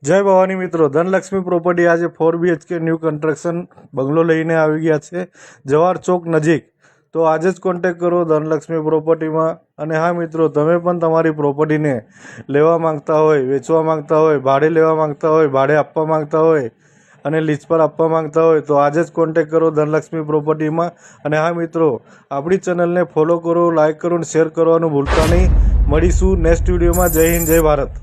જય ભવાની મિત્રો, ધનલક્ષ્મી પ્રોપર્ટી આજે 4 BHK ન્યૂ કન્સ્ટ્રક્શન બંગલો લઈને આવી ગયા છે જવાહર ચોક નજીક। તો આજે જ કોન્ટેક્ટ કરો ધનલક્ષ્મી પ્રોપર્ટીમાં। અને હા મિત્રો, તમે પણ તમારી પ્રોપર્ટીને લેવા માંગતા હોય, વેચવા માંગતા હોય, ભાડે લેવા માંગતા હોય, ભાડે આપવા માંગતા હોય અને લીઝ પર આપવા માંગતા હોય તો આજે જ કોન્ટેક્ટ કરો ધનલક્ષ્મી પ્રોપર્ટીમાં। અને હા મિત્રો, આપણી ચેનલને ફોલો કરો, લાઇક કરો અને શેર કરવાનું ભૂલતા નહીં। મળીશું નેક્સ્ટ વિડીયોમાં। જય હિન્દ, જય ભારત।